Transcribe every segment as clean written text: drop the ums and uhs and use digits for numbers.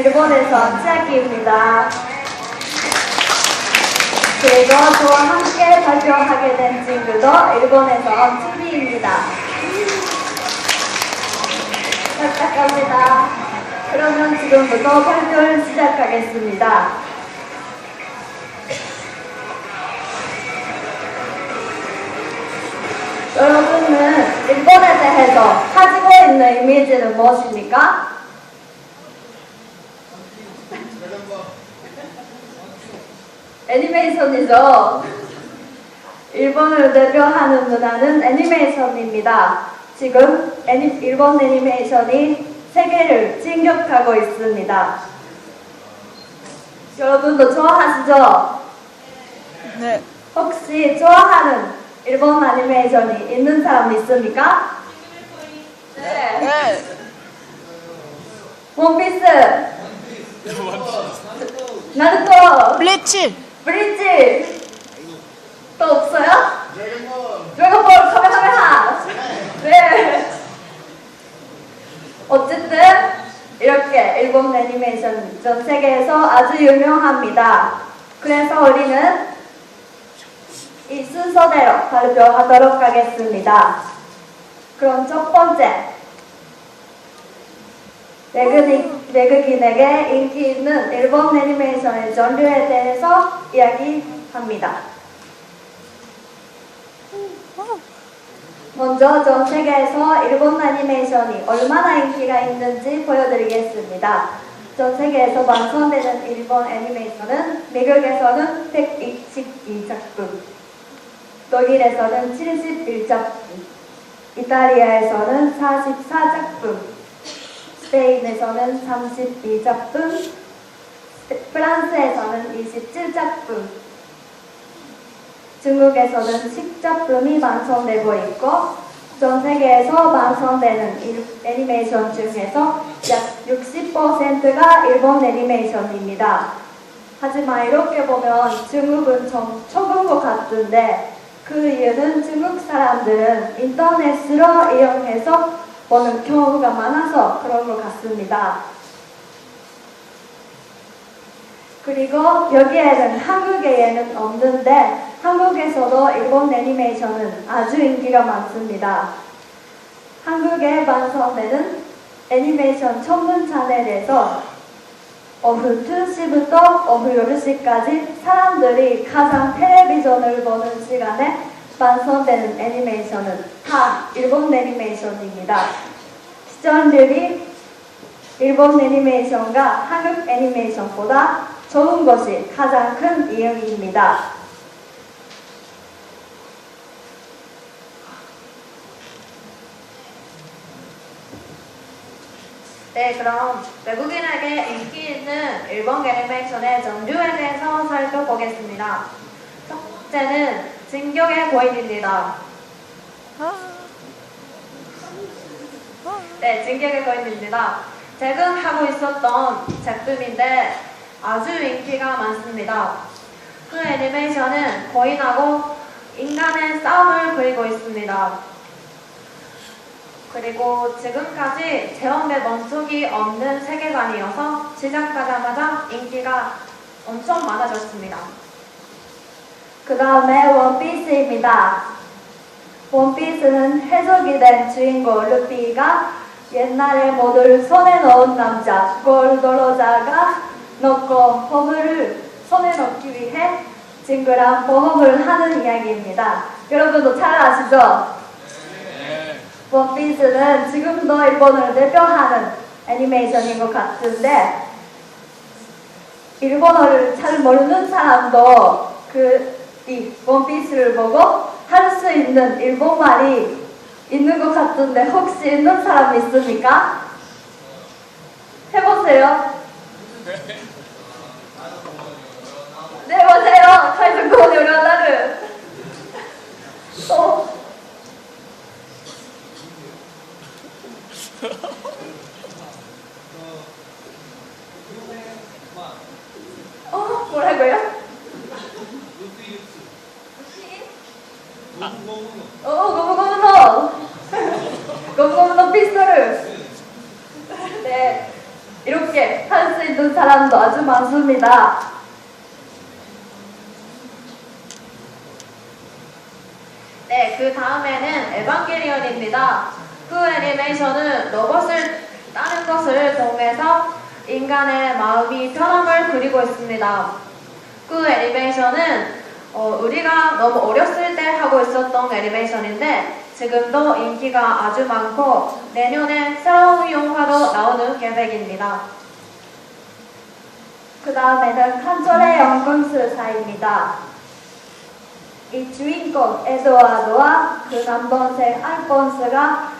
일본에서 치아키입니다. 그리고 저와 함께 발표하게 된 친구도 일본에서 츠미입니다. 부탁합니다. 그러면 지금부터 발표를 시작하겠습니다. 여러분은 일본에 대해서 가지고 있는 이미지는 무엇입니까? 애니메이션이죠. 일본을 대표하는 문화는 애니메이션입니다. 지금 일본 애니메이션이 세계를 진격하고 있습니다. 여러분도 좋아하시죠? 네. 혹시 좋아하는 일본 애니메이션이 있는 사람 있습니까? 네. 네. 원피스, 나루토, 블리치. 브리지, 또 없어요? 드래곤볼 카메하메하. 네. 어쨌든 이렇게 일본 애니메이션 전 세계에서 아주 유명합니다. 그래서 우리는 이 순서대로 발표하도록 하겠습니다. 그럼 첫 번째, 외국인에게 인기 있는 일본 애니메이션의 전류에 대해서 이야기합니다. 먼저 전 세계에서 일본 애니메이션이 얼마나 인기가 있는지 보여드리겠습니다. 전 세계에서 완성되는 일본 애니메이션은 미국에서는 122작품, 독일에서는 71작품, 이탈리아에서는 44작품, 스페인에서는 32작품, 프랑스에서는 27작품, 중국에서는 10작품이 완성되고 있고, 전 세계에서 완성되는 애니메이션 중에서 약 60%가 일본 애니메이션입니다. 하지만 이렇게 보면 중국은 좀 적은 것 같은데, 그 이유는 중국 사람들은 인터넷으로 이용해서 보는 경우가 많아서 그런 것 같습니다. 그리고 여기에는 한국에는 없는데 한국에서도 일본 애니메이션은 아주 인기가 많습니다. 한국에 완성되는 애니메이션 전문 채널에서 오후 2시부터 오후 10시까지 사람들이 가장 텔레비전을 보는 시간에 완성되는 애니메이션은 다 일본 애니메이션입니다. 시청률이 일본 애니메이션과 한국 애니메이션보다 좋은 것이 가장 큰 이유입니다. 네, 그럼 외국인에게 인기 있는 일본 애니메이션의 전류에 대해서 살펴보겠습니다. 첫 번째는 진격의 거인입니다. 네, 진격의 거인입니다. 최근 하고 있었던 작품인데 아주 인기가 많습니다. 그 애니메이션은 거인하고 인간의 싸움을 그리고 있습니다. 그리고 지금까지 제어해본 적이 없는 세계관이어서 시작하자마자 인기가 엄청 많아졌습니다. 그 다음에 원피스입니다. 원피스는 해적이 된 주인공 루피가 옛날에 모두를 손에 넣은 남자 골드로자가 넣고 보물을 손에 넣기 위해 징그러운 보험을 하는 이야기입니다. 여러분도 잘 아시죠? 원피스는 지금도 일본을 대표하는 애니메이션인 것 같은데 일본어를 잘 모르는 사람도 이 원피스를 보고 할 수 있는 일본말이 있는 것 같은데 혹시 있는 사람 있습니까? 해보세요. 네, 맞아요. 가이즈고 요라나르. 또 뭐라고요? 고무고무노 고무고무노 피스톨을 네, 이렇게 할 수 있는 있는 사람도 아주 많습니다. 네, 그 다음에는 에반게리온입니다. 그 애니메이션은 로봇을 다른 것을 통해서 인간의 마음이 변함을 그리고 있습니다. 그 애니메이션은 우리가 너무 어렸을 때 하고 있었던 애니메이션인데 지금도 인기가 아주 많고 내년에 새로운 영화도 나오는 계획입니다. 그 다음에는 칸철의 연금술사입니다. 이 주인공 에드와드와 그 남동생 알폰스가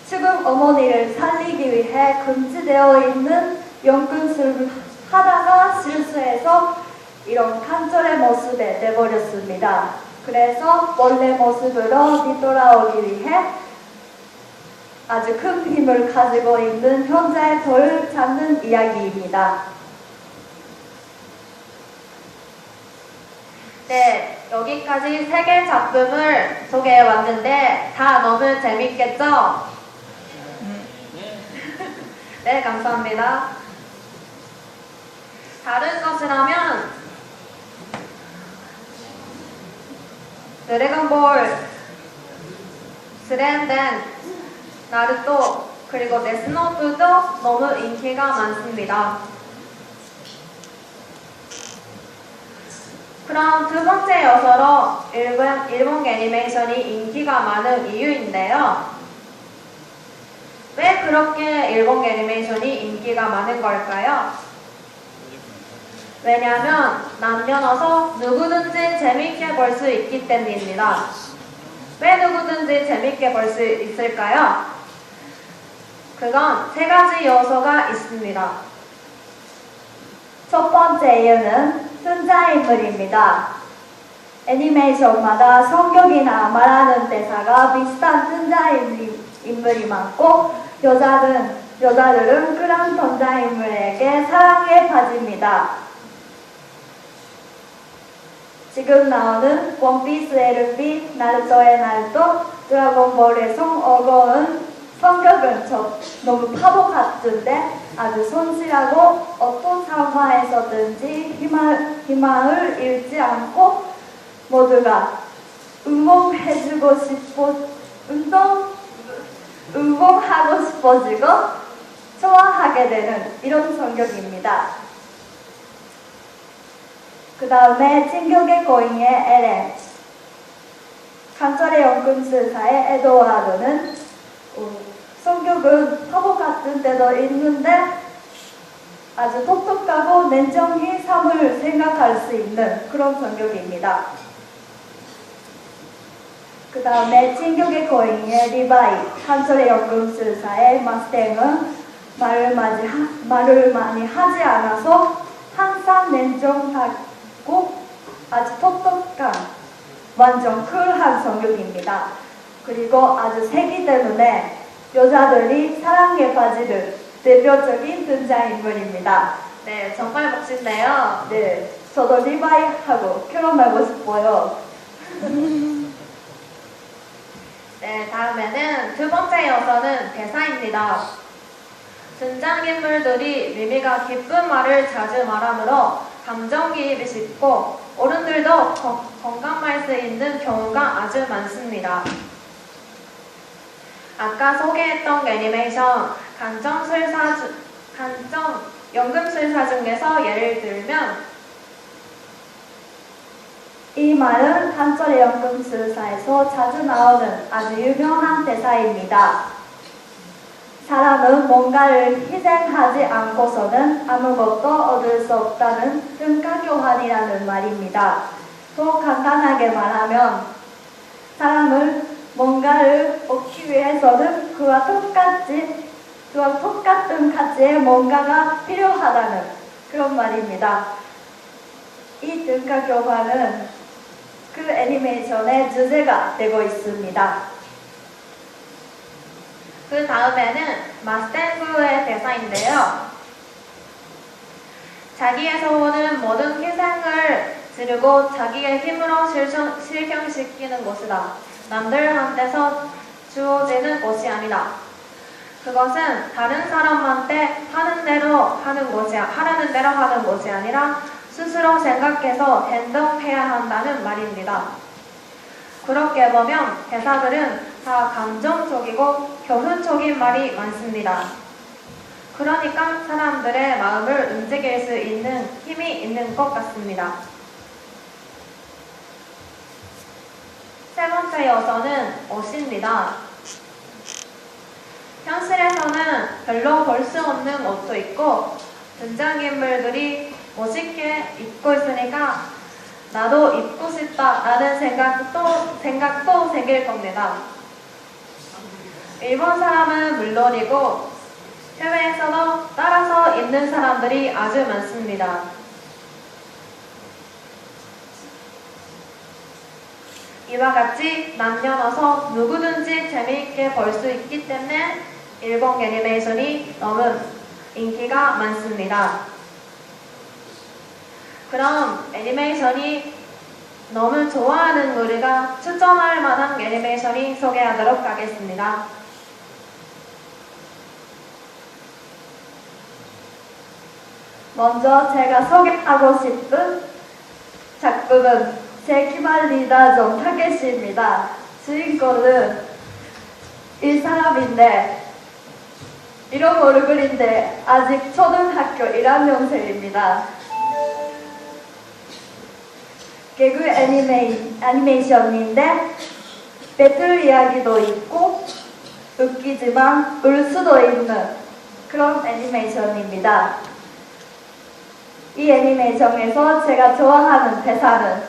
죽은 어머니를 살리기 위해 금지되어 있는 연금술을 하다가 실수해서 이런 칸철의 모습에 돼버렸습니다. 그래서 원래 모습으로 뒤돌아오기 위해 아주 큰 힘을 가지고 있는 현자의 돌을 찾는 이야기입니다. 네, 여기까지 3개 작품을 소개해 왔는데 다 너무 재밌겠죠? 네, 감사합니다. 다른 것이라면 드래곤볼, 스랜덴, 나루토, 그리고 데스노트도 너무 인기가 많습니다. 그럼 두 번째 요소로 일본 애니메이션이 인기가 많은 이유인데요. 왜 그렇게 일본 애니메이션이 인기가 많은 걸까요? 왜냐하면 남녀노소 누구든지 재밌게 볼 수 있기 때문입니다. 왜 누구든지 재밌게 볼 수 있을까요? 그건 3가지 요소가 있습니다. 첫 번째 이유는 등장인물입니다. 애니메이션마다 성격이나 말하는 대사가 비슷한 등장인물이 많고 여자들은 그런 등장인물에게 사랑에 빠집니다. 지금 나오는 원피스 LP, 나루토의 나루토, 드래곤볼의 송어거은 성격은 너무 바보 같은데 아주 성실하고 어떤 상황에서든지 희망을 잃지 않고 모두가 응원하고 싶어지고 좋아하게 되는 이런 성격입니다. 그 다음에 진격의 거인의 에렌, 칸철의 연금술사의 에드와드는 성격은 바보 같은 때도 있는데 아주 똑똑하고 냉정히 삶을 생각할 수 있는 그런 성격입니다. 그 다음에 진격의 거인의 리바이, 칸철의 연금술사의 마스탱은 말을 많이 하지 않아서 항상 냉정하고 아주 똑똑한 완전 쿨한 성격입니다. 그리고 아주 세기 때문에 여자들이 사랑에 빠지는 대표적인 등장인물입니다. 네, 정말 멋진데요. 네, 저도 리바이하고 결혼하고 싶어요. 네, 다음에는 두 번째 요소는 대사입니다. 등장인물들이 의미가 깊은 말을 자주 말하므로 감정기입이 쉽고 어른들도 공감할 수 있는 경우가 아주 많습니다. 아까 소개했던 애니메이션 연금술사 중에서 예를 들면 이 말은 칸철의 연금술사에서 자주 나오는 아주 유명한 대사입니다. 사람은 뭔가를 희생하지 않고서는 아무것도 얻을 수 없다는 등가교환이라는 말입니다. 더 간단하게 말하면 사람을 뭔가를 얻기 위해서는 그와 똑같은 가치의 뭔가가 필요하다는 그런 말입니다. 이 등가교환은 그 애니메이션의 주제가 되고 있습니다. 그 다음에는 마스탱구의 대사인데요. 자기에서 오는 모든 희생을 지르고 자기의 힘으로 실현시키는 것이다. 남들한테서 주어지는 것이 아니다. 그것은 다른 사람한테 하라는 대로 하는 것이 아니라 스스로 생각해서 행동해야 한다는 말입니다. 그렇게 보면 대사들은 다 감정적이고 교훈적인 말이 많습니다. 그러니까 사람들의 마음을 움직일 수 있는 힘이 있는 것 같습니다. 세 번째 요소는 옷입니다. 현실에서는 별로 볼 수 없는 옷도 있고 등장인물들이 멋있게 입고 있으니까 나도 입고 싶다라는 생각도 생길 겁니다. 일본 사람은 물론이고 해외에서도 따라서 입는 사람들이 아주 많습니다. 이와 같이 남녀노소 누구든지 재미있게 볼 수 있기 때문에 일본 애니메이션이 너무 인기가 많습니다. 그럼 애니메이션이 너무 좋아하는 우리가 추천할 만한 애니메이션이 소개하도록 하겠습니다. 먼저 제가 소개하고 싶은 작품은 세키말리다 전 타케시입니다. 주인공은 이 사람인데 이런 얼굴인데 아직 초등학교 1학년생입니다. 개그 애니메이션인데 배틀 이야기도 있고 웃기지만 울 수도 있는 그런 애니메이션입니다. 이 애니메이션에서 제가 좋아하는 대사는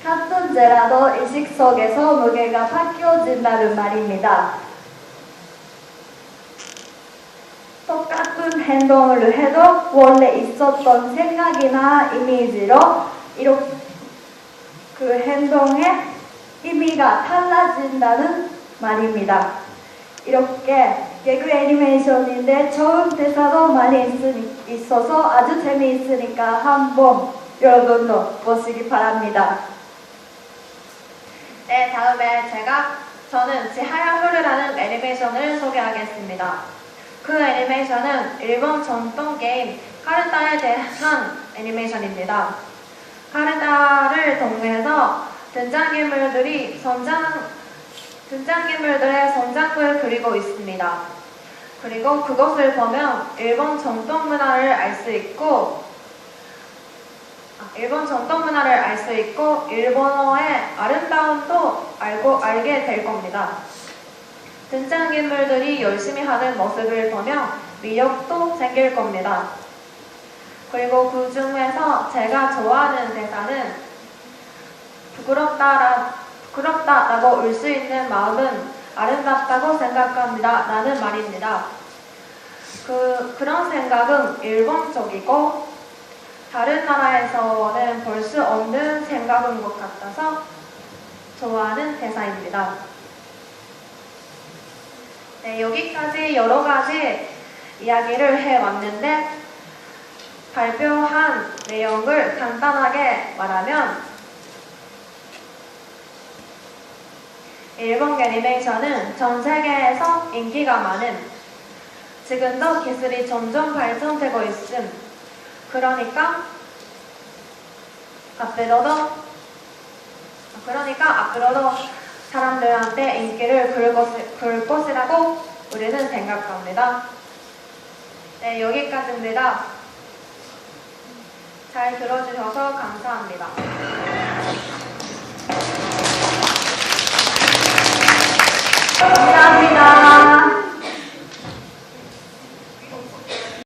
같은 죄라도 의식 속에서 무게가 바뀌어진다는 말입니다. 똑같은 행동을 해도 원래 있었던 생각이나 이미지로 그 행동의 의미가 달라진다는 말입니다. 이렇게 개그 애니메이션인데 좋은 대사도 많이 있어서 아주 재미있으니까 한번 여러분도 보시기 바랍니다. 네, 다음에 저는 지하야흐르라는 애니메이션을 소개하겠습니다. 그 애니메이션은 일본 전통 게임 카르타에 대한 애니메이션입니다. 카르타를 통해서 등장인물들의 성장을 그리고 있습니다. 그리고 그것을 보면 일본 전통 문화를 알 수 있고 일본어의 아름다움도 알게 될 겁니다. 등장인물들이 열심히 하는 모습을 보면 위력도 생길 겁니다. 그리고 그 중에서 제가 좋아하는 대사는 부끄럽다라고 울 수 있는 마음은 아름답다고 생각합니다. 라는 말입니다. 그런 생각은 일본적이고 다른 나라에서는 볼 수 없는 생각인 것 같아서 좋아하는 대사입니다. 네, 여기까지 여러 가지 이야기를 해왔는데 발표한 내용을 간단하게 말하면 일본 애니메이션은 전 세계에서 인기가 많은 지금도 기술이 점점 발전되고 있음. 그러니까 앞으로도 사람들한테 인기를 끌 것이라고 우리는 생각합니다. 네, 여기까지입니다. 잘 들어주셔서 감사합니다. 감사합니다.